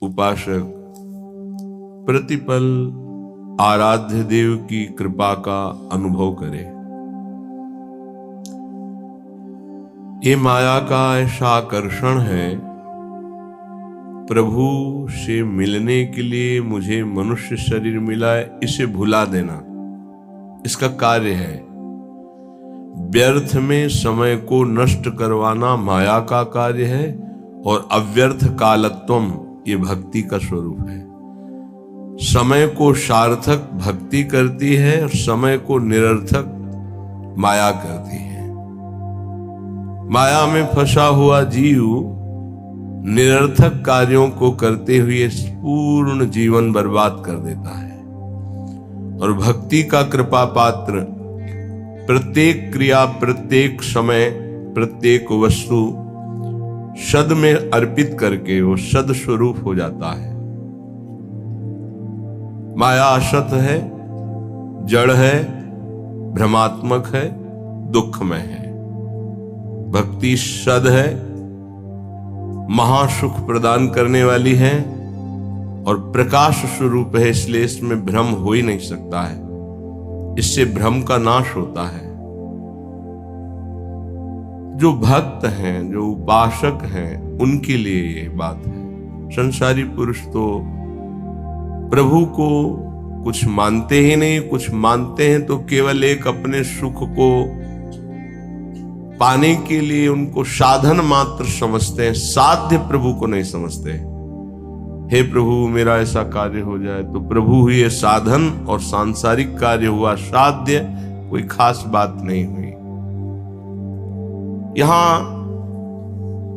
उपासक प्रतिपल आराध्य देव की कृपा का अनुभव करे। ये माया का ऐसा आकर्षण है, प्रभु से मिलने के लिए मुझे मनुष्य शरीर मिला है, इसे भुला देना इसका कार्य है। व्यर्थ में समय को नष्ट करवाना माया का कार्य है और अव्यर्थ कालत्वम ये भक्ति का स्वरूप है। समय को सार्थक भक्ति करती है और समय को निरर्थक माया करती है। माया में फंसा हुआ जीव निरर्थक कार्यों को करते हुए पूर्ण जीवन बर्बाद कर देता है और भक्ति का कृपा पात्र प्रत्येक क्रिया, प्रत्येक समय, प्रत्येक वस्तु सद में अर्पित करके वो सद स्वरूप हो जाता है। माया असत है, जड़ है, भ्रमात्मक है, दुखमय है। भक्ति सद है, महासुख प्रदान करने वाली है और प्रकाश स्वरूप है, इसलिए इसमें भ्रम हो ही नहीं सकता है। इससे भ्रम का नाश होता है। जो भक्त हैं, जो उपासक हैं, उनके लिए ये बात है। संसारी पुरुष तो प्रभु को कुछ मानते ही नहीं, कुछ मानते हैं तो केवल एक अपने सुख को पाने के लिए उनको साधन मात्र समझते हैं, साध्य प्रभु को नहीं समझते। हे प्रभु मेरा ऐसा कार्य हो जाए, तो प्रभु हुए साधन और सांसारिक कार्य हुआ साध्य, कोई खास बात नहीं हुई। यहां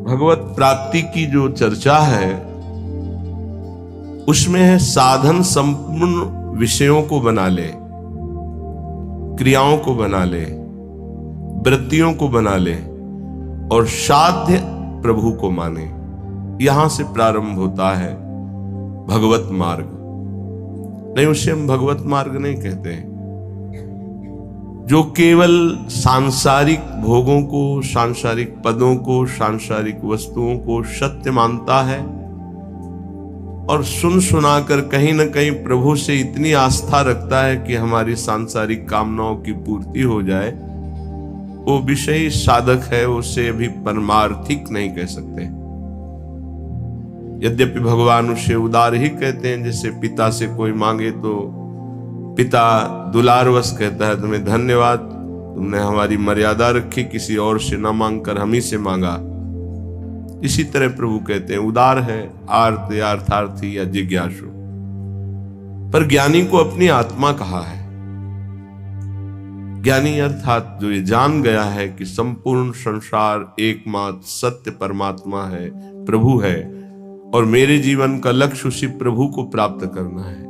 भगवत प्राप्ति की जो चर्चा है उसमें है साधन संपूर्ण विषयों को बना ले, क्रियाओं को बना ले, वृत्तियों को बना ले और साध्य प्रभु को माने। यहां से प्रारंभ होता है भगवत मार्ग। नहीं, उसे हम भगवत मार्ग नहीं कहते हैं। जो केवल सांसारिक भोगों को, सांसारिक पदों को, सांसारिक वस्तुओं को सत्य मानता है और सुन सुनाकर कहीं न कहीं प्रभु से इतनी आस्था रखता है कि हमारी सांसारिक कामनाओं की पूर्ति हो जाए, वो विषयी साधक है, उसे अभी परमार्थिक नहीं कह सकते। यद्यपि भगवान उसे उदार ही कहते हैं। जैसे पिता से कोई मांगे तो पिता दुलारवश कहता है, तुम्हें धन्यवाद, तुमने हमारी मर्यादा रखी, किसी और से न मांगकर हम ही से मांगा। इसी तरह प्रभु कहते हैं उदार है, आर्त या अर्थार्थी या जिज्ञासु। पर ज्ञानी को अपनी आत्मा कहा है। ज्ञानी अर्थात जो ये जान गया है कि संपूर्ण संसार एकमात्र सत्य परमात्मा है, प्रभु है और मेरे जीवन का लक्ष्य उसी प्रभु को प्राप्त करना है।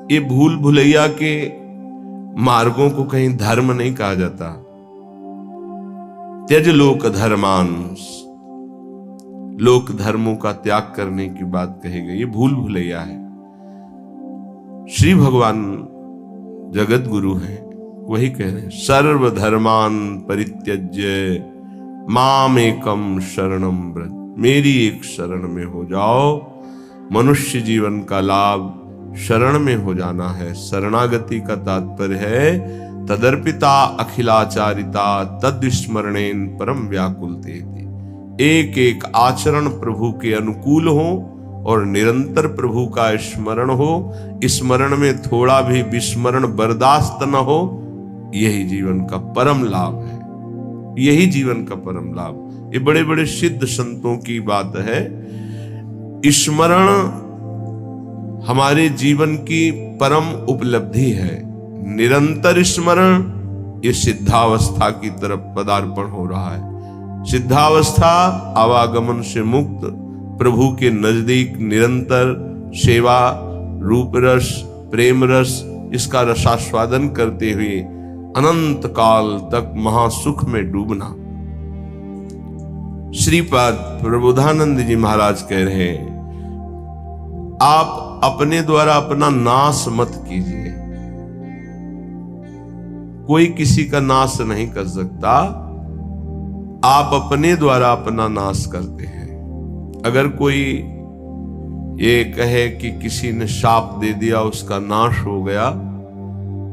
ये भूल भुलैया के मार्गों को कहीं धर्म नहीं कहा जाता। त्यज लोक धर्मान, लोक धर्मों का त्याग करने की बात कही गई, ये भूल भुलैया है। श्री भगवान जगत गुरु हैं, वही कह रहे हैं सर्वधर्मान परित्यज्य माम एकम शरणम व्रज। मेरी एक शरण में हो जाओ। मनुष्य जीवन का लाभ शरण में हो जाना है। शरणागति का तात्पर्य है तदर्पिता अखिलाचारिता तद्विस्मरणेन परम व्याकुलते। एक एक आचरण प्रभु के अनुकूल हो और निरंतर प्रभु का स्मरण हो। स्मरण में थोड़ा भी विस्मरण बर्दाश्त न हो, यही जीवन का परम लाभ है। यही जीवन का परम लाभ। ये बड़े बड़े सिद्ध संतों की बात है। स्मरण हमारे जीवन की परम उपलब्धि है। निरंतर स्मरण ये सिद्धावस्था की तरफ पदार्पण हो रहा है। सिद्धावस्था आवागमन से मुक्त, प्रभु के नजदीक निरंतर सेवा, रूप रस, प्रेम रस, इसका रसास्वादन करते हुए अनंत काल तक महासुख में डूबना। श्रीपाद प्रबोधानंद जी महाराज कह रहे हैं, आप अपने द्वारा अपना नाश मत कीजिए। कोई किसी का नाश नहीं कर सकता, आप अपने द्वारा अपना नाश करते हैं। अगर कोई ये कहे कि किसी ने शाप दे दिया, उसका नाश हो गया,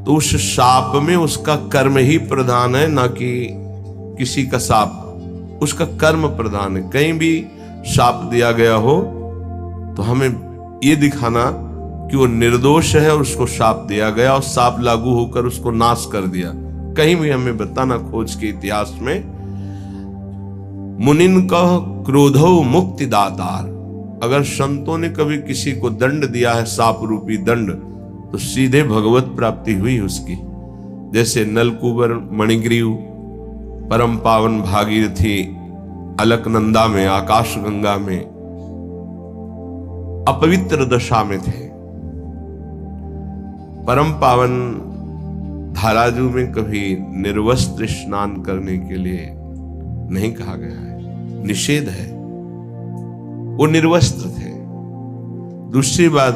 तो उस शाप में उसका कर्म ही प्रधान है, ना कि किसी का शाप। उसका कर्म प्रधान है। कहीं भी शाप दिया गया हो तो हमें ये दिखाना कि वो निर्दोष है और उसको शाप दिया गया और शाप लागू होकर उसको नाश कर दिया। कहीं भी हमें बताना खोज के इतिहास में। मुनिन का क्रोधो मुक्ति दातार। अगर संतों ने कभी किसी को दंड दिया है, शाप रूपी दंड, तो सीधे भगवत प्राप्ति हुई उसकी। जैसे नलकूबर मणिग्रीव परम पावन भागीरथी अलकनंदा में, आकाश गंगा में अपवित्र दशा में थे। परम पावन धाराजू में कभी निर्वस्त्र स्नान करने के लिए नहीं कहा गया है, निषेध है। वो निर्वस्त्र थे। दूसरी बात,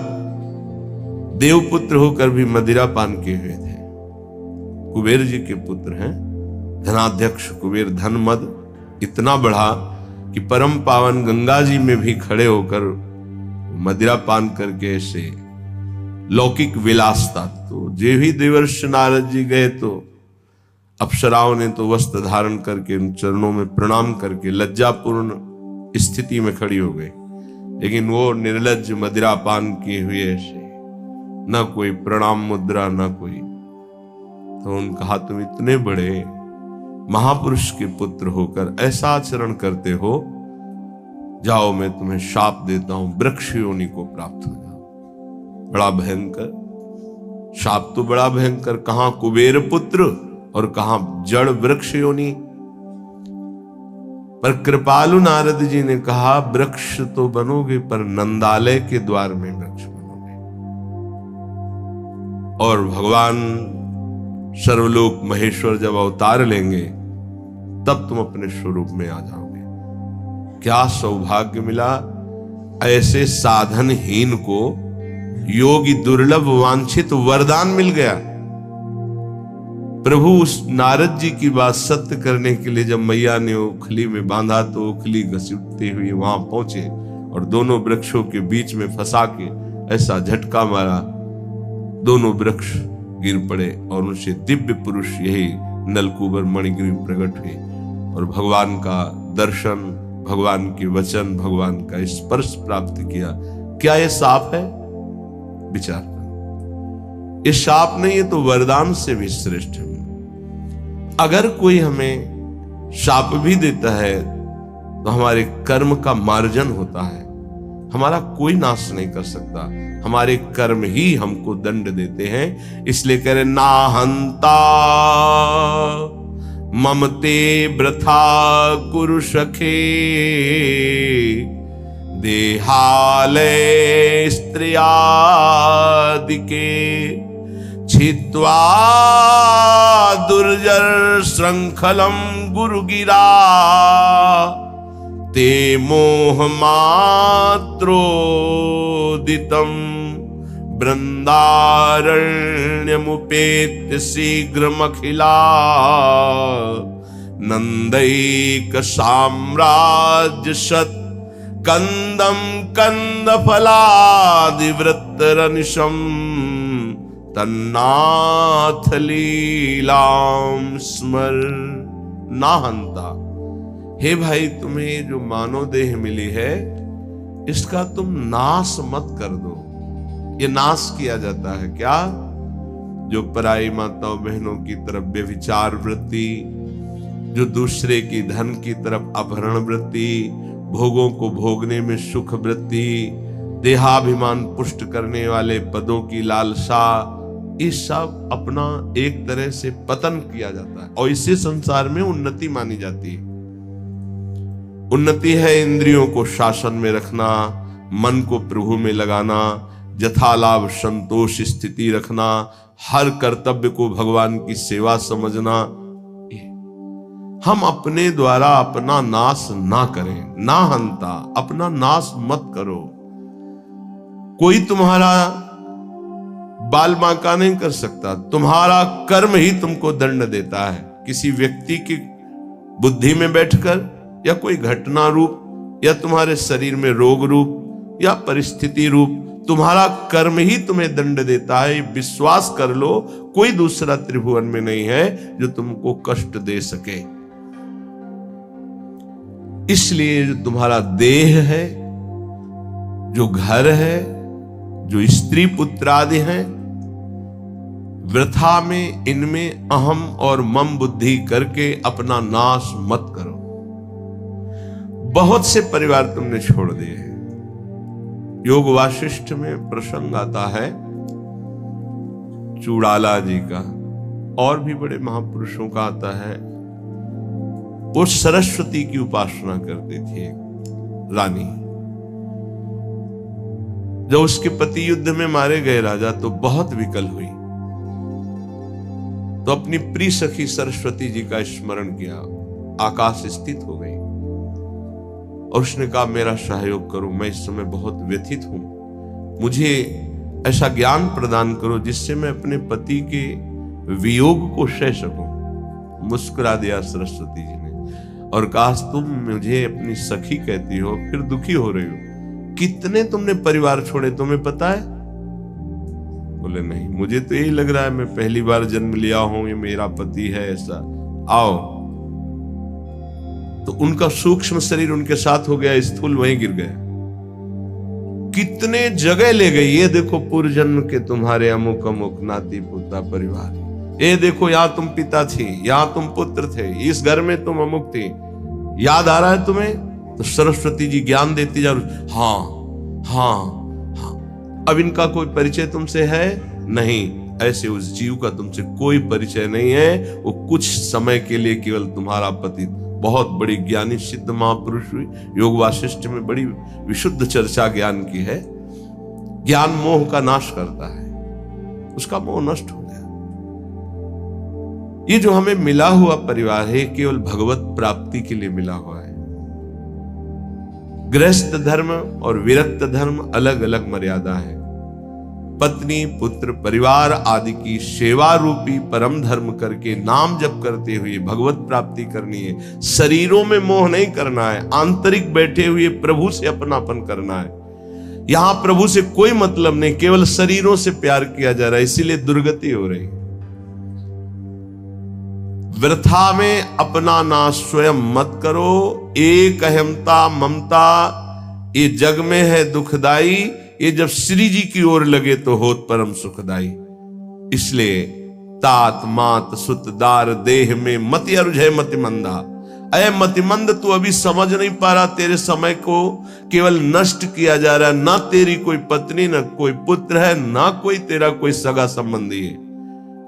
देवपुत्र होकर भी मदिरा पान किए हुए थे। कुबेर जी के पुत्र हैं, धनाध्यक्ष कुबेर। धन मद इतना बढ़ा कि परम पावन गंगा जी में भी खड़े होकर मदिरा पान करके ऐसे लौकिक विलासता। तो जे भी देवर्षि नारद जी गए तो अप्सराओं ने तो वस्त्र धारण करके उन चरणों में प्रणाम करके लज्जापूर्ण स्थिति में खड़ी हो गई। लेकिन वो निर्लज्ज मदिरा पान किए हुए ऐसे, ना कोई प्रणाम मुद्रा, ना कोई। तो उन्होंने कहा, तुम इतने बड़े महापुरुष के पुत्र होकर ऐसा आचरण करते हो, जाओ मैं तुम्हें शाप देता हूं, वृक्ष योनि को प्राप्त हो जाओ। बड़ा भयंकर शाप, तो बड़ा भयंकर। कहां कुबेर पुत्र और कहां जड़ वृक्ष योनि। पर कृपालु नारद जी ने कहा, वृक्ष तो बनोगे पर नंदालय के द्वार में वृक्ष बनोगे, और भगवान सर्वलोक महेश्वर जब अवतार लेंगे तब तुम अपने स्वरूप में आ जाओगे। क्या सौभाग्य मिला! ऐसे साधनहीन को योगी दुर्लभ वांछित वरदान मिल गया। प्रभु उस नारद जी की बात सत्य करने के लिए जब मैया ने ओखली में बांधा तो ओखली घसीटते हुए वहां पहुंचे और दोनों वृक्षों के बीच में फंसा के ऐसा झटका मारा, दोनों वृक्ष गिर पड़े और उनसे दिव्य पुरुष यही नलकूबर मणिग्रीव प्रकट हुए और भगवान का दर्शन, भगवान के वचन, भगवान का स्पर्श प्राप्त किया। क्या यह शाप है? विचार करो। ये शाप नहीं है तो वरदान से भी श्रेष्ठ है। अगर कोई हमें शाप भी देता है तो हमारे कर्म का मार्जन होता है, हमारा कोई नाश नहीं कर सकता, हमारे कर्म ही हमको दंड देते हैं। इसलिए कह रहे, ना हंता ममते वृथा कुरु सखे, देहालय स्त्रियादिके छित्वा दुर्जर श्रृंखलम गुरुगिरा, ते मोह मात्रोदितम बृंदारण्यमुपेत्य शीघ्रमखिला, नंदैक साम्राज्य सत कंदम कंद फलादिवृत्तरनिशम, तन्नाथ लीलाम स्मर। ना हंता, हे भाई तुम्हें जो मानव देह मिली है इसका तुम नाश मत कर दो। ये नाश किया जाता है क्या? जो पराई माताओं बहनों की तरफ व्यभिचार वृत्ति, जो दूसरे की धन की तरफ अपहरण वृत्ति, भोगों को भोगने में सुख वृत्ति, देहाभिमान पुष्ट करने वाले पदों की लालसा, इस सब अपना एक तरह से पतन किया जाता है और इसी संसार में उन्नति मानी जाती है। उन्नति है इंद्रियों को शासन में रखना, मन को प्रभु में लगाना, यथालाभ संतोष स्थिति रखना, हर कर्तव्य को भगवान की सेवा समझना। हम अपने द्वारा अपना नाश ना करें। ना हंता, अपना नाश मत करो। कोई तुम्हारा बाल बांका नहीं कर सकता, तुम्हारा कर्म ही तुमको दंड देता है। किसी व्यक्ति की बुद्धि में बैठकर या कोई घटना रूप या तुम्हारे शरीर में रोग रूप या परिस्थिति रूप तुम्हारा कर्म ही तुम्हें दंड देता है। विश्वास कर लो, कोई दूसरा त्रिभुवन में नहीं है जो तुमको कष्ट दे सके। इसलिए जो तुम्हारा देह है, जो घर है, जो स्त्री पुत्र आदि हैं, वृथा में इनमें अहम और मम बुद्धि करके अपना नाश मत करो। बहुत से परिवार तुमने छोड़ दिए हैं। योग वाशिष्ठ में प्रसंग आता है चूड़ाला जी का, और भी बड़े महापुरुषों का आता है। वो सरस्वती की उपासना करती थी रानी। जब उसके पति युद्ध में मारे गए राजा तो बहुत विकल हुई, तो अपनी प्रिय सखी सरस्वती जी का स्मरण किया, आकाश स्थित हो गई और उसने कहा मेरा सहयोग करो, मैं इस समय बहुत व्यथित हूं, मुझे ऐसा ज्ञान प्रदान करो जिससे मैं अपने पति के वियोग को सह सकूं। मुस्कुरा दिया सरस्वती जी ने और कहा तुम मुझे अपनी सखी कहती हो, फिर दुखी हो रही हो। कितने तुमने परिवार छोड़े तुम्हें पता है? बोले नहीं, मुझे तो यही लग रहा है मैं पहली बार जन्म लिया हूं, ये मेरा पति है ऐसा। आओ, तो उनका सूक्ष्म शरीर उनके साथ हो गया, स्थूल वहीं गिर गया। कितने जगह ले गई, ये देखो पूर्व जन्म के तुम्हारे अमुक अमुक नाती पोता परिवार, ये देखो यहां तुम पिता थी, यहां तुम पुत्र थे, इस घर में तुम अमुक थी, याद आ रहा है तुम्हें? तो सरस्वती जी ज्ञान देती जा रही, हाँ हाँ हाँ। अब इनका कोई परिचय तुमसे है नहीं, ऐसे उस जीव का तुमसे कोई परिचय नहीं है। वो कुछ समय के लिए केवल तुम्हारा पति, बहुत बड़ी ज्ञानी सिद्ध महापुरुष हुई। योग वाशिष्ठ में बड़ी विशुद्ध चर्चा ज्ञान की है। ज्ञान मोह का नाश करता है, उसका मोह नष्ट हो गया। ये जो हमें मिला हुआ परिवार है केवल भगवत प्राप्ति के लिए मिला हुआ है। गृहस्थ धर्म और विरक्त धर्म अलग अलग मर्यादा है। पत्नी पुत्र परिवार आदि की सेवा रूपी परम धर्म करके नाम जप करते हुए भगवत प्राप्ति करनी है। शरीरों में मोह नहीं करना है, आंतरिक बैठे हुए प्रभु से अपनापन करना है। यहां प्रभु से कोई मतलब नहीं, केवल शरीरों से प्यार किया जा रहा है, इसीलिए दुर्गति हो रही। वृथा में अपना नाश स्वयं मत करो। एक अहमता ममता ये जग में है दुखदाई, ये जब श्री जी की ओर लगे तो होत परम सुखदाई। इसलिए तात मात सुत दार देह में मति अरुझय मति मंदा। अय मतिमंद, तू अभी समझ नहीं पा रहा, तेरे समय को केवल नष्ट किया जा रहा है। ना तेरी कोई पत्नी, ना कोई पुत्र है, ना कोई तेरा कोई सगा संबंधी है।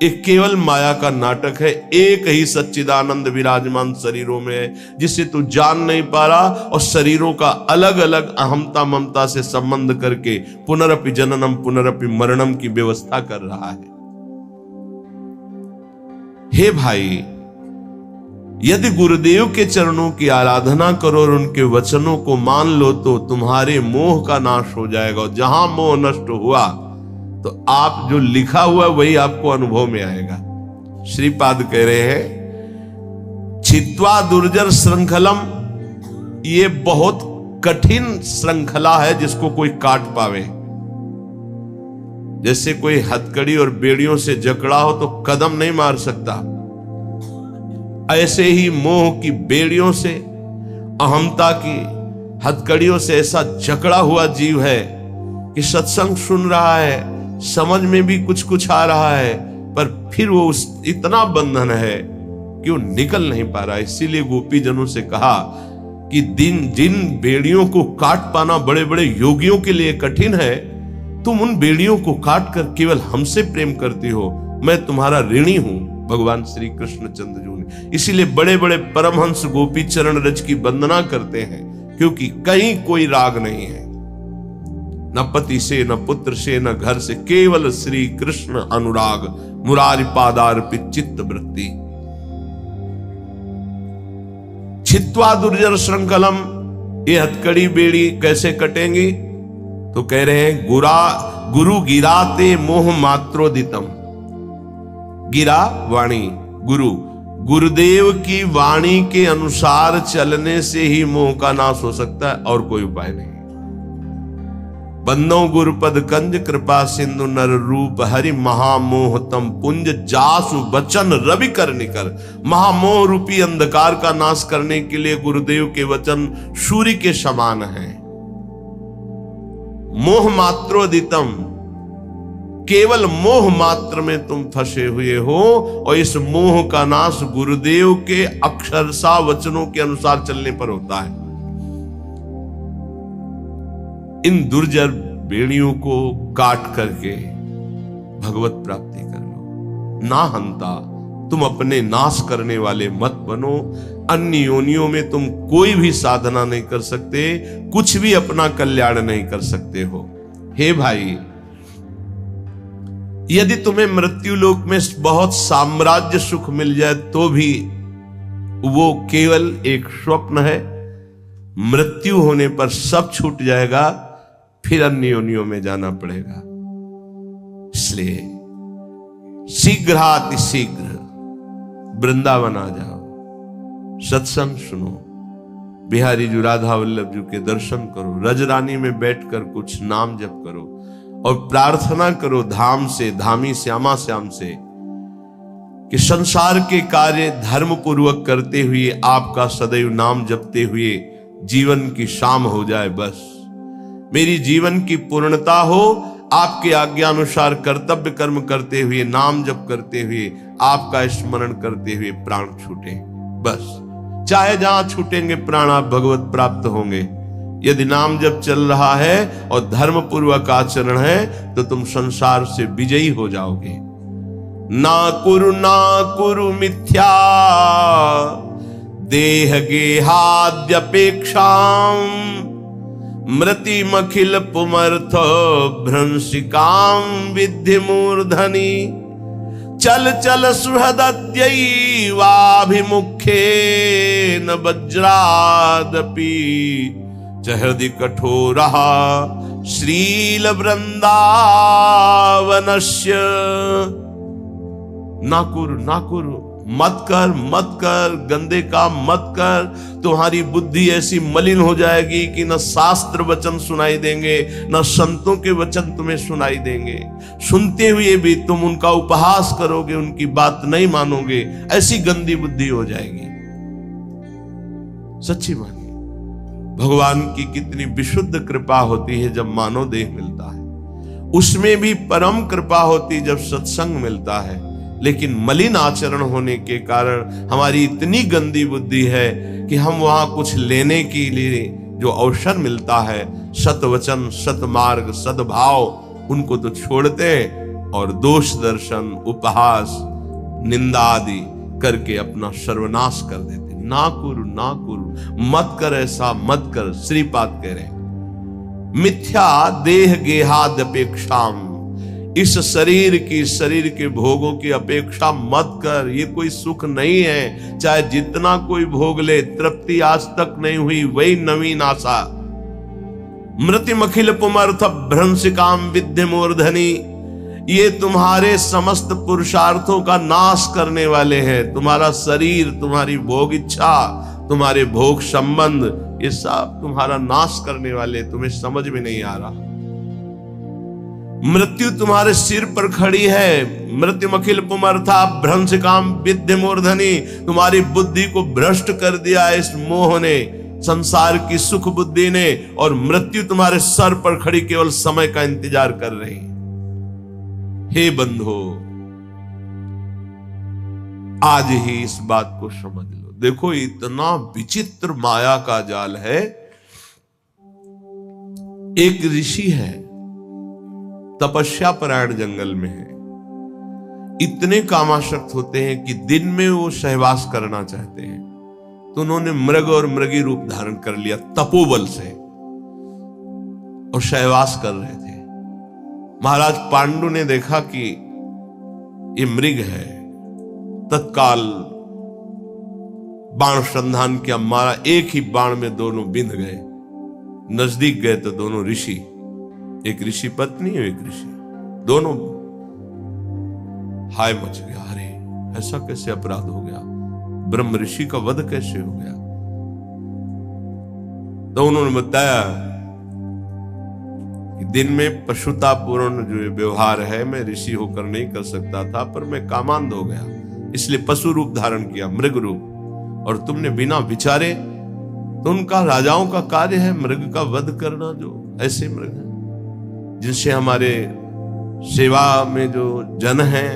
एक केवल माया का नाटक है। एक ही सच्चिदानंद विराजमान शरीरों में है जिसे तू जान नहीं पा रहा, और शरीरों का अलग अलग अहमता ममता से संबंध करके पुनरपि जननम पुनरपि मरणम की व्यवस्था कर रहा है। हे भाई, यदि गुरुदेव के चरणों की आराधना करो और उनके वचनों को मान लो तो तुम्हारे मोह का नाश हो जाएगा। और जहां मोह नष्ट हुआ तो आप जो लिखा हुआ वही आपको अनुभव में आएगा। श्रीपाद कह रहे हैं छित्वा दुर्जर श्रृंखलम, ये बहुत कठिन श्रृंखला है जिसको कोई काट पावे। जैसे कोई हथकड़ी और बेड़ियों से जकड़ा हो तो कदम नहीं मार सकता, ऐसे ही मोह की बेड़ियों से, अहमता की हथकड़ियों से ऐसा जकड़ा हुआ जीव है कि सत्संग सुन रहा है, समझ में भी कुछ कुछ आ रहा है, पर फिर वो इतना बंधन है कि वो निकल नहीं पा रहा। इसीलिए गोपी जनों से कहा कि जिन बेड़ियों को काट पाना बड़े बड़े योगियों के लिए कठिन है, तुम उन बेड़ियों को काट कर केवल हमसे प्रेम करती हो, मैं तुम्हारा ऋणी हूं। भगवान श्री कृष्ण चंद्र जी ने इसीलिए बड़े बड़े परमहंस गोपी चरण रज की वंदना करते हैं, क्योंकि कहीं कोई राग नहीं है, न पति से, न पुत्र से, न घर से, केवल श्री कृष्ण अनुराग, मुरारी पादार्पित चित्त वृत्ति। छित्वा दुर्जर श्रृंखलम, ये हथकड़ी बेड़ी कैसे कटेंगी? तो कह रहे हैं गुरु गिराते मोह मात्रोदितम। गिरा वाणी, गुरुदेव की वाणी के अनुसार चलने से ही मोह का नाश हो सकता है, और कोई उपाय नहीं। बंदो गुरुपद कंज कृपा सिंधु नर रूप हरि महामोह तम पुंज जासु वचन रवि कर निकर। महामोह रूपी अंधकार का नाश करने के लिए गुरुदेव के वचन सूर्य के समान हैं। मोह मात्रोदितम, केवल मोह मात्र में तुम फंसे हुए हो और इस मोह का नाश गुरुदेव के अक्षरशः वचनों के अनुसार चलने पर होता है। इन दुर्जर बेड़ियों को काट करके भगवत प्राप्ति कर लो। ना हंता, तुम अपने नाश करने वाले मत बनो। अन्य योनियों में तुम कोई भी साधना नहीं कर सकते, कुछ भी अपना कल्याण नहीं कर सकते हो। हे भाई, यदि तुम्हें मृत्यु लोक में बहुत साम्राज्य सुख मिल जाए तो भी वो केवल एक स्वप्न है। मृत्यु होने पर सब छूट जाएगा, फिर अन्य योनियों में जाना पड़ेगा। इसलिए शीघ्रातिशीघ्र वृंदावन आ जाओ, सत्संग सुनो, बिहारी जी राधा वल्लभ जी के दर्शन करो, रजरानी में बैठकर कुछ नाम जप करो और प्रार्थना करो धाम से, धामी श्यामा श्याम से कि संसार के कार्य धर्म पूर्वक करते हुए आपका सदैव नाम जपते हुए जीवन की शाम हो जाए। बस मेरी जीवन की पूर्णता हो, आपके आज्ञानुसार कर्तव्य कर्म करते हुए, नाम जप करते हुए, आपका स्मरण करते हुए प्राण छूटे। बस चाहे जहां छूटेंगे प्राण, आप भगवत प्राप्त होंगे। यदि नाम जप चल रहा है और धर्म पूर्वक आचरण है तो तुम संसार से विजयी हो जाओगे। ना कुरु मिथ्या देह गेहाद्यपेक्षाम मृतिमखिल पुमर्थ भ्रंशिकाम विद्धि मूर्धनि। चल चल सुहृदयैवाभिमुखेन वज्रादपि च हृदि कठोरः श्रील वृंदावनस्य। ना कुरु, मत कर, गंदे काम मत कर। तुम्हारी बुद्धि ऐसी मलिन हो जाएगी कि न शास्त्र वचन सुनाई देंगे, न संतों के वचन तुम्हें सुनाई देंगे। सुनते हुए भी तुम उनका उपहास करोगे, उनकी बात नहीं मानोगे, ऐसी गंदी बुद्धि हो जाएगी। सच्ची मानिए, भगवान की कितनी विशुद्ध कृपा होती है जब मानव देह मिलता है। उसमें भी परम कृपा होती जब सत्संग मिलता है। लेकिन मलिन आचरण होने के कारण हमारी इतनी गंदी बुद्धि है कि हम वहां कुछ लेने के लिए जो अवसर मिलता है, सतवचन, सतमार्ग, सद्भाव, उनको तो छोड़ते और दोष दर्शन, उपहास, निंदा आदि करके अपना सर्वनाश कर देते। ना कुरु, मत कर, ऐसा मत कर। श्रीपाद कह रहे मिथ्या देह गेहाद अपेक्षाम, इस शरीर के भोगों की अपेक्षा मत कर। ये कोई सुख नहीं है, चाहे जितना कोई भोग ले, तृप्ति आज तक नहीं हुई, वही नवीन आशा। मृतिमखिल पुमर्थ भ्रंशिकाम विद्धि मूर्धनि, ये तुम्हारे समस्त पुरुषार्थों का नाश करने वाले हैं। तुम्हारा शरीर, तुम्हारी भोग इच्छा, तुम्हारे भोग संबंध, ये सब तुम्हारा नाश करने वाले, तुम्हें समझ में नहीं आ रहा। मृत्यु तुम्हारे सिर पर खड़ी है। मृत्युमखिल पुमर्था भ्रंशिकाम विद्धि मूर्धनि, तुम्हारी बुद्धि को भ्रष्ट कर दिया इस मोह ने, संसार की सुख बुद्धि ने, और मृत्यु तुम्हारे सर पर खड़ी केवल समय का इंतजार कर रही। हे बंधो, आज ही इस बात को समझ लो। देखो, इतना विचित्र माया का जाल है। एक ऋषि है, तपस्या परायण जंगल में है। इतने कामासक्त होते हैं कि दिन में वो सहवास करना चाहते हैं, तो उन्होंने मृग और मृगी रूप धारण कर लिया तपोबल से, और सहवास कर रहे थे। महाराज पांडु ने देखा कि ये मृग है, तत्काल बाण संधान किया, मारा। एक ही बाण में दोनों बिंध गए। नजदीक गए तो दोनों ऋषि, एक ऋषि पत्नी और एक ऋषि, दोनों हाय मच गया। अरे ऐसा कैसे अपराध हो गया, ब्रह्म ऋषि का वध कैसे हो गया? तो उन्होंने बताया कि दिन में पशुतापूर्ण जो व्यवहार है मैं ऋषि होकर नहीं कर सकता था, पर मैं कामांध हो गया, इसलिए पशु रूप धारण किया, मृग रूप। और तुमने बिना विचारे, तो उनका राजाओं का कार्य है मृग का वध करना। जो ऐसे मृग हैं जिनसे हमारे सेवा में जो जन हैं,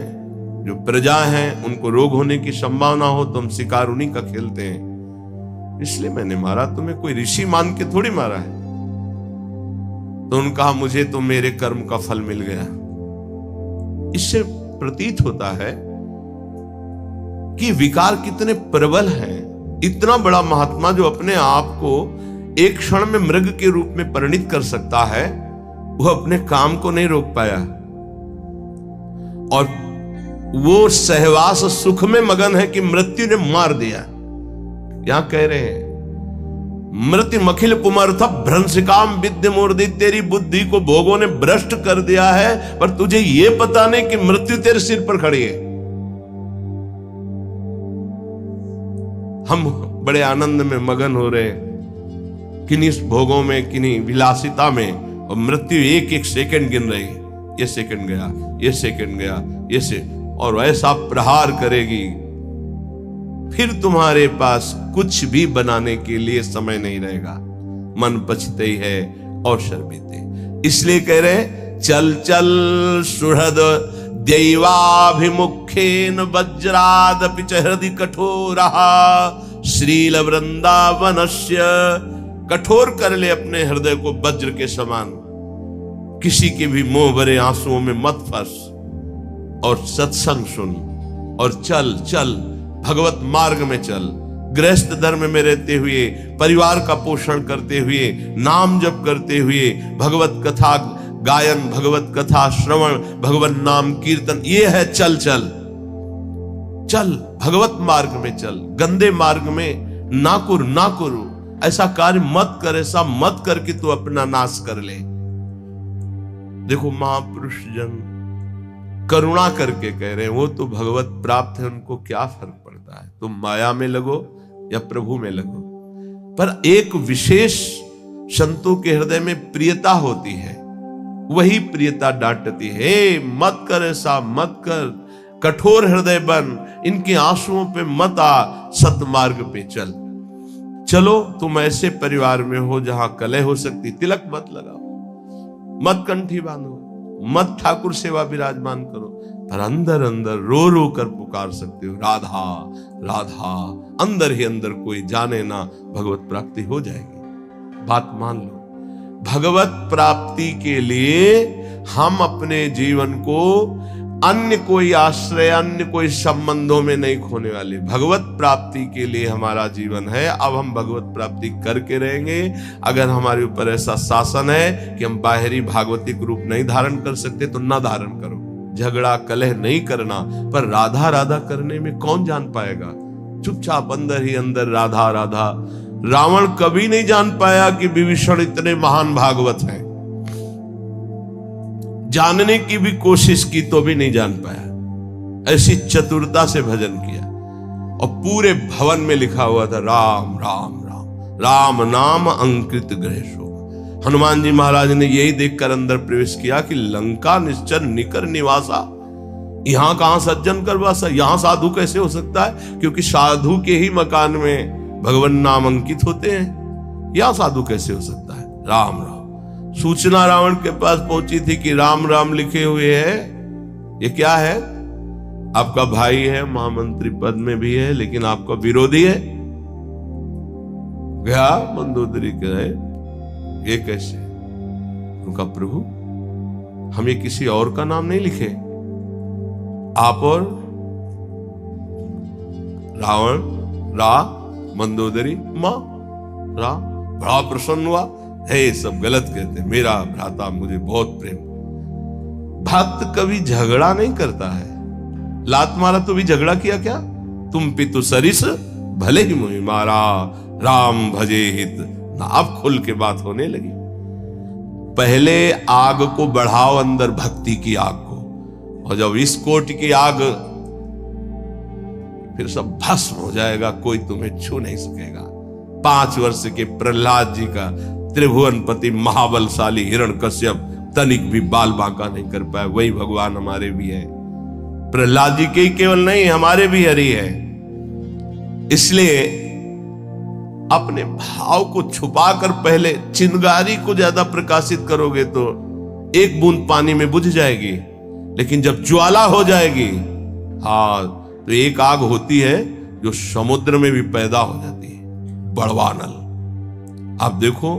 जो प्रजा हैं, उनको रोग होने की संभावना हो तो हम शिकार उन्हीं का खेलते हैं, इसलिए मैंने मारा। तुम्हें कोई ऋषि मान के थोड़ी मारा है। तो उन्होंने कहा मुझे तो मेरे कर्म का फल मिल गया। इससे प्रतीत होता है कि विकार कितने प्रबल हैं। इतना बड़ा महात्मा जो अपने आप को एक क्षण में मृग के रूप में परिणित कर सकता है, वो अपने काम को नहीं रोक पाया और वो सहवास सुख में मगन है कि मृत्यु ने मार दिया। यहां कह रहे हैं मृत्यु मखिल पुमर्थ भ्रंशिकाम विद्य मूर्ति, तेरी बुद्धि को भोगों ने भ्रष्ट कर दिया है, पर तुझे ये पता नहीं कि मृत्यु तेरे सिर पर खड़ी है। हम बड़े आनंद में मगन हो रहे किन्हीं भोगों में, किन्हीं विलासिता में, और मृत्यु एक एक सेकंड गिन रही है। ये सेकंड गया, ये सेकंड गया, ये से, और ऐसा प्रहार करेगी फिर तुम्हारे पास कुछ भी बनाने के लिए समय नहीं रहेगा। मन पछते ही है और शर्मिते। इसलिए कह रहे चल चल सुहृद दैवाभिमुखेन वज्रादपि च हृदि कठोरः श्रील वृंदावनस्य। कठोर कर ले अपने हृदय को वज्र के समान, किसी के भी मोह भरे आंसुओं में मत फंस, और सत्संग सुन और चल चल भगवत मार्ग में चल। गृहस्थ धर्म में रहते हुए, परिवार का पोषण करते हुए, नाम जप करते हुए, भगवत कथा गायन, भगवत कथा श्रवण, भगवत नाम कीर्तन, ये है चल चल चल। भगवत मार्ग में चल, गंदे मार्ग में ना करो। ऐसा कार्य मत कर, ऐसा मत कर कि तू अपना नाश कर ले। देखो महापुरुष जन करुणा करके कह रहे हैं, वो तो भगवत प्राप्त है, उनको क्या फर्क पड़ता है, तुम माया में लगो या प्रभु में लगो। पर एक विशेष संतों के हृदय में प्रियता होती है, वही प्रियता डांटती है, मत कर, ऐसा मत कर, कठोर हृदय बन, इनके आंसुओं पे मत आ, सतमार्ग पे चल। चलो तुम ऐसे परिवार में हो जहां कलह हो सकती, तिलक मत लगाओ, मत कंठी बांधो, मत ठाकुर सेवा विराजमान करो, पर अंदर अंदर रो रो कर पुकार सकते हो, राधा राधा। अंदर ही अंदर कोई जाने ना, भगवत प्राप्ति हो जाएगी। बात मान लो, भगवत प्राप्ति के लिए हम अपने जीवन को अन्य कोई आश्रय, अन्य कोई संबंधों में नहीं खोने वाले। भगवत प्राप्ति के लिए हमारा जीवन है। अब हम भगवत प्राप्ति करके रहेंगे। अगर हमारे ऊपर ऐसा शासन है कि हम बाहरी भागवतिक रूप नहीं धारण कर सकते तो ना धारण करो। झगड़ा कलह नहीं करना, पर राधा राधा करने में कौन जान पाएगा? चुपचाप अंदर ही अंदर राधा राधा। रावण कभी नहीं जान पाया कि विभीषण इतने महान भागवत हैं। जानने की भी कोशिश की तो भी नहीं जान पाया। ऐसी चतुरता से भजन किया और पूरे भवन में लिखा हुआ था राम राम राम, राम नाम अंकित गृह शोभा। हनुमान जी महाराज ने यही देखकर अंदर प्रवेश किया कि लंका निश्चर निकर निवासा, यहां कहां सज्जन कर वासा, यहां साधु कैसे हो सकता है? क्योंकि साधु के ही मकान में भगवान नाम अंकित होते हैं, यहां साधु कैसे हो सकता है? राम राम। सूचना रावण के पास पहुंची थी कि राम राम लिखे हुए हैं, ये क्या है? आपका भाई है, महामंत्री पद में भी है, लेकिन आपका विरोधी है। गया मंदोदरी कहे ये कैसे? उनका प्रभु हम ये किसी और का नाम नहीं लिखे, आप और रावण, रा मंदोदरी, मां रा। बड़ा प्रसन्न हुआ, हे सब गलत कहते, मेरा भ्राता मुझे बहुत प्रेम। भक्त कभी झगड़ा नहीं करता है। लात मारा तो भी झगड़ा किया क्या? तुम पितु सरिस भले ही मुझे मारा, राम भजे हित ना। अब खुल के बात होने लगी। पहले आग को बढ़ाओ, अंदर भक्ति की आग को, और जब इस कोटि की आग, फिर सब भस्म हो जाएगा, कोई तुम्हें छू नहीं सकेगा। 5 वर्ष के प्रहलाद जी का त्रिभुवनपति महाबलशाली हिरण्यकश्यप तनिक भी बाल बांका नहीं कर पाए, वही भगवान हमारे भी है। प्रहलाद जी के ही केवल नहीं, हमारे भी हरि है। इसलिए अपने भाव को छुपाकर पहले चिंगारी को ज्यादा प्रकाशित करोगे तो एक बूंद पानी में बुझ जाएगी, लेकिन जब ज्वाला हो जाएगी, तो एक आग होती है जो समुद्र में भी पैदा हो जाती है, बड़वानल। आप देखो,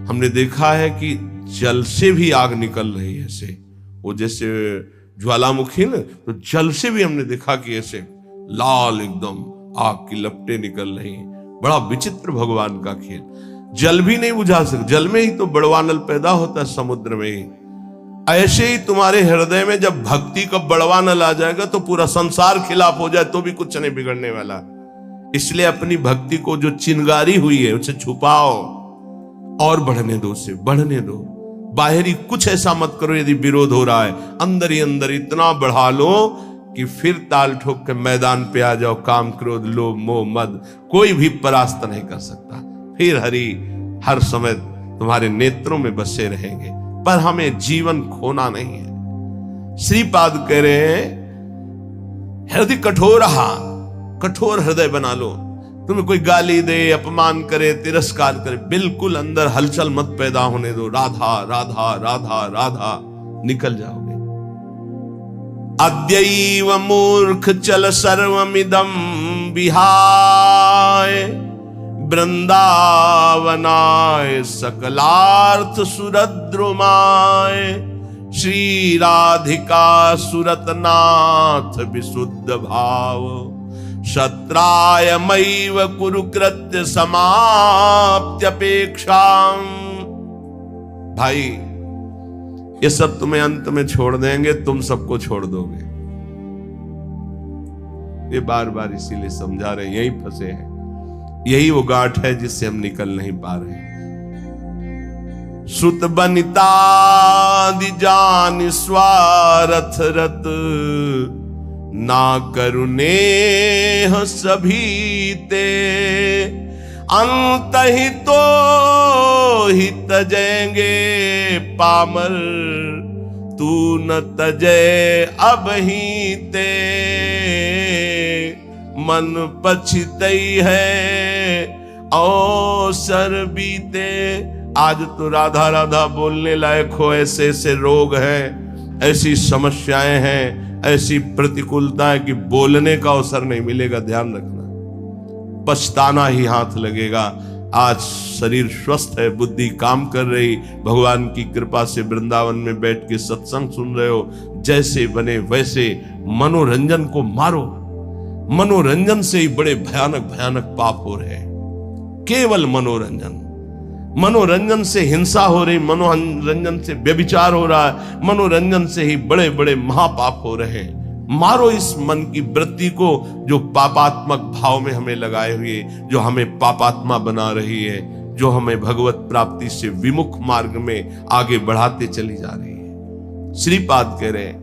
हमने देखा है कि जल से भी आग निकल रही है, ऐसे वो जैसे ज्वालामुखी ना, तो जल से भी हमने देखा कि ऐसे लाल एकदम आग की लपटें निकल रही हैं। बड़ा विचित्र भगवान का खेल। जल भी नहीं बुझा सकते, जल में ही तो बड़वानल पैदा होता है, समुद्र में ही। ऐसे ही तुम्हारे हृदय में जब भक्ति का बड़वानल आ जाएगा तो पूरा संसार खिलाफ हो जाए तो भी कुछ नहीं बिगड़ने वाला। इसलिए अपनी भक्ति को जो चिंगारी हुई है उसे छुपाओ और बढ़ने दो, उसे बढ़ने दो। बाहरी कुछ ऐसा मत करो, यदि विरोध हो रहा है अंदर ही अंदर इतना बढ़ा लो कि फिर ताल ठोक के मैदान पे आ जाओ। काम क्रोध लोभ मोह मद कोई भी परास्त नहीं कर सकता। फिर हरि हर समय तुम्हारे नेत्रों में बसे रहेंगे, पर हमें जीवन खोना नहीं है। श्रीपाद कह रहे हैं, हृदय कठोर हृदय बना लो। तुम्हें कोई गाली दे, अपमान करे, तिरस्कार करे, बिल्कुल अंदर हलचल मत पैदा होने दो। राधा राधा राधा राधा निकल जाओगे। अद्यैव मूर्ख चल सर्वमिदं विहाय, वृंदावनाय सकलार्थ सुरद्रुमाय, श्री राधिका सुरतनाथ विशुद्ध भाव, शत्राय मैव कुरुकृत्य समाप्त्यपेक्षां। भाई ये सब तुम्हें अंत में छोड़ देंगे, तुम सबको छोड़ दोगे। ये बार बार इसीलिए समझा रहे, यही फंसे हैं, यही वो गांठ है जिससे हम निकल नहीं पा रहे। सुत बनिता दिजान स्वारथ रत, ना करुणे सभी ते, अंत ही तो ही तजेंगे पामर, तू न तजे अब ही ते, मन पछतई है अवसर बीते। आज तो राधा राधा बोलने लायक हो, ऐसे ऐसे रोग हैं, ऐसी समस्याएं हैं, ऐसी प्रतिकूलता है कि बोलने का अवसर नहीं मिलेगा। ध्यान रखना, पछताना ही हाथ लगेगा। आज शरीर स्वस्थ है, बुद्धि काम कर रही, भगवान की कृपा से वृंदावन में बैठ के सत्संग सुन रहे हो, जैसे बने वैसे मनोरंजन को मारो। मनोरंजन से ही बड़े भयानक भयानक पाप हो रहे हैं। केवल मनोरंजन से हिंसा हो रही, मनोरंजन से व्यभिचार हो रहा है, मनोरंजन से ही बड़े बड़े महापाप हो रहे हैं। मारो इस मन की वृत्ति को जो पापात्मक भाव में हमें लगाए हुए, जो हमें पापात्मा बना रही है, जो हमें भगवत प्राप्ति से विमुख मार्ग में आगे बढ़ाते चली जा रही है। श्रीपाद कह रहे,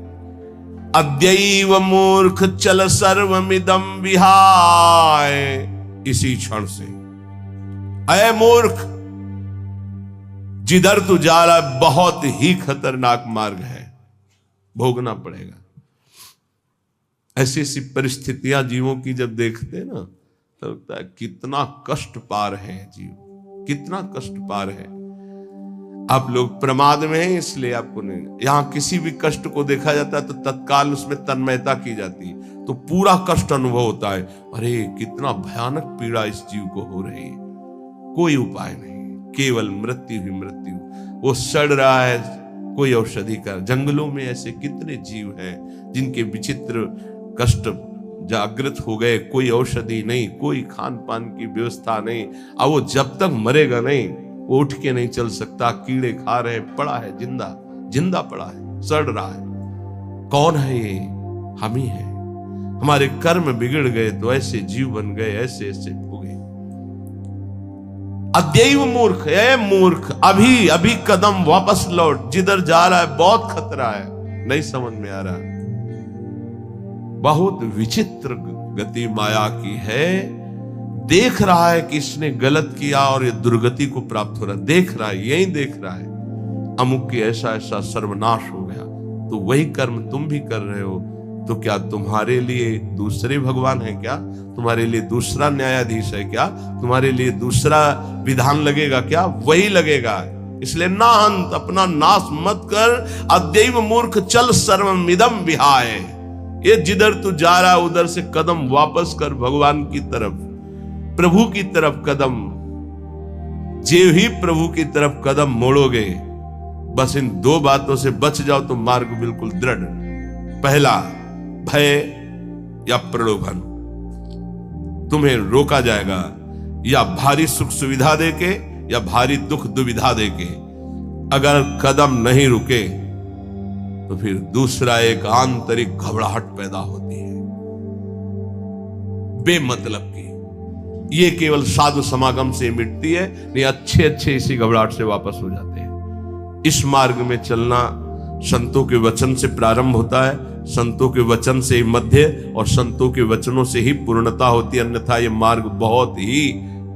अद्यैव मूर्ख चल सर्वमिदं विहाय। इसी क्षण से, अय मूर्ख, जिधर तू जा रहा है बहुत ही खतरनाक मार्ग है, भोगना पड़ेगा। ऐसी ऐसी परिस्थितियां जीवों की जब देखते हैं ना, तो लगता है कितना कष्ट पा रहे हैं जीव, कितना कष्ट पा रहे हैं। आप लोग प्रमाद में हैं, इसलिए आपको नहीं, यहां किसी भी कष्ट को देखा जाता है तो तत्काल उसमें तन्मयता की जाती है, तो पूरा कष्ट अनुभव होता है। अरे कितना भयानक पीड़ा इस जीव को हो रही है, कोई उपाय नहीं, केवल मृत्यु ही मृत्यु। वो सड़ रहा है, कोई औषधि का। जंगलों में ऐसे कितने जीव हैं जिनके विचित्र कष्ट जागृत हो गए, कोई औषधि नहीं, कोई खान पान की व्यवस्था नहीं। अब वो जब तक मरेगा नहीं, वो उठ के नहीं चल सकता, कीड़े खा रहे, पड़ा है जिंदा पड़ा है, सड़ रहा है। कौन है ये? हम ही है। हमारे कर्म बिगड़ गए तो ऐसे जीव बन गए, ऐसे ऐसे हो गए। अद्यैव मूर्ख, ए मूर्ख, अभी कदम वापस लौट, जिधर जा रहा है बहुत खतरा है, नहीं समझ में आ रहा। बहुत विचित्र गति माया की है। देख रहा है कि इसने गलत किया और ये दुर्गति को प्राप्त हो रहा है, देख रहा है, यही देख रहा है, अमुक की ऐसा ऐसा सर्वनाश हो गया, तो वही कर्म तुम भी कर रहे हो, तो क्या तुम्हारे लिए दूसरे भगवान है क्या? तुम्हारे लिए दूसरा न्यायाधीश है क्या? तुम्हारे लिए दूसरा विधान लगेगा क्या? वही लगेगा। इसलिए ना हंत, अपना नाश मत कर। अद्यैव मूर्ख चल सर्वमिदं विहाय। ये जिधर तू जा रहा उधर से कदम वापस कर भगवान की तरफ, प्रभु की तरफ कदम। जे ही प्रभु की तरफ कदम मोड़ोगे, बस इन दो बातों से बच जाओ तो मार्ग बिल्कुल दृढ़। पहला, भय या प्रलोभन, तुम्हें रोका जाएगा या भारी सुख सुविधा देके या भारी दुख दुविधा देके। अगर कदम नहीं रुके तो फिर दूसरा एक आंतरिक घबराहट पैदा होती है बेमतलब की। ये केवल साधु समागम से मिटती है, नहीं अच्छे अच्छे इसी घबराहट से वापस हो जाते हैं। इस मार्ग में चलना संतों के वचन से प्रारंभ होता है, संतों के वचन से ही मध्य और संतों के वचनों से ही पूर्णता होती है। अन्यथा ये मार्ग बहुत ही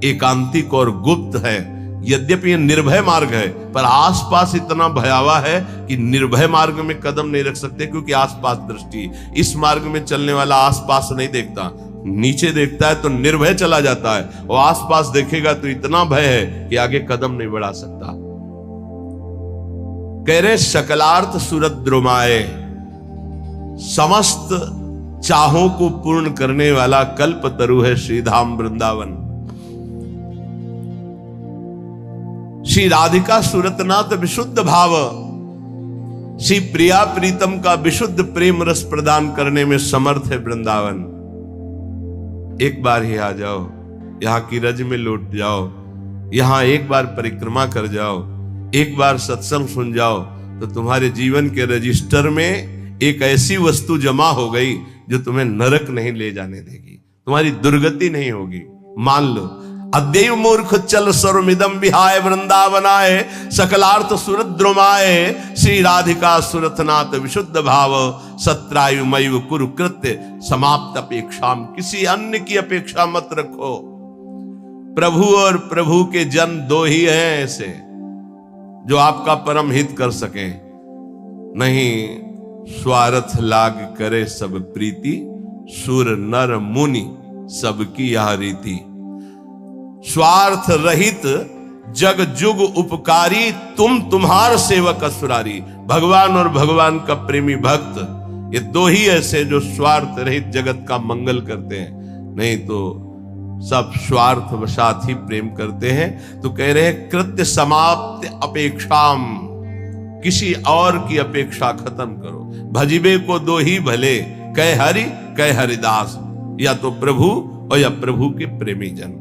एकांतिक और गुप्त है। यद्यपि ये निर्भय मार्ग है, पर आसपास इतना भयावह है कि निर्भय मार्ग में कदम नहीं रख सकते, क्योंकि आसपास दृष्टि। इस मार्ग में चलने वाला आसपास नहीं देखता, नीचे देखता है तो निर्भय चला जाता है, और आसपास देखेगा तो इतना भय है कि आगे कदम नहीं बढ़ा सकता। कह रहे सकलार्थ सुरद्रुमाए, समस्त चाहों को पूर्ण करने वाला कल्पतरु है श्रीधाम वृंदावन। श्री राधिका सुरतनाथ विशुद्ध भाव, श्री प्रिया प्रीतम का विशुद्ध प्रेम रस प्रदान करने में समर्थ है वृंदावन। एक बार ही आ जाओ, यहां की रज में लौट जाओ, यहां एक बार परिक्रमा कर जाओ, एक बार सत्संग सुन जाओ, तो तुम्हारे जीवन के रजिस्टर में एक ऐसी वस्तु जमा हो गई जो तुम्हें नरक नहीं ले जाने देगी, तुम्हारी दुर्गति नहीं होगी। मान लो, अद्यैव मूर्ख चल सर्वमिदं विहाय वृंदावनाय, सकलार्थ सुरद्रुमाय, श्री राधिका सुरथनाथ विशुद्ध भाव, सत्रायुमैव कुरु कृत्य समाप्त अपेक्षाम। किसी अन्य की अपेक्षा मत रखो। प्रभु और प्रभु के जन दो ही हैं ऐसे जो आपका परम हित कर सके। नहीं, स्वार्थ लाग करे सब प्रीति, सुर नर मुनि सबकी यह रीति। स्वार्थ रहित जग जुग उपकारी, तुम तुम्हार सेवक असुरारी। भगवान और भगवान का प्रेमी भक्त, ये दो ही ऐसे जो स्वार्थ रहित जगत का मंगल करते हैं, नहीं तो सब स्वार्थ वशात ही प्रेम करते हैं। तो कह रहे हैं कृत्य समाप्त अपेक्षाम, किसी और की अपेक्षा खत्म करो। भजिबे को दो ही भले, कह हरि कह हरिदास, या तो प्रभु और या प्रभु के प्रेमी जन।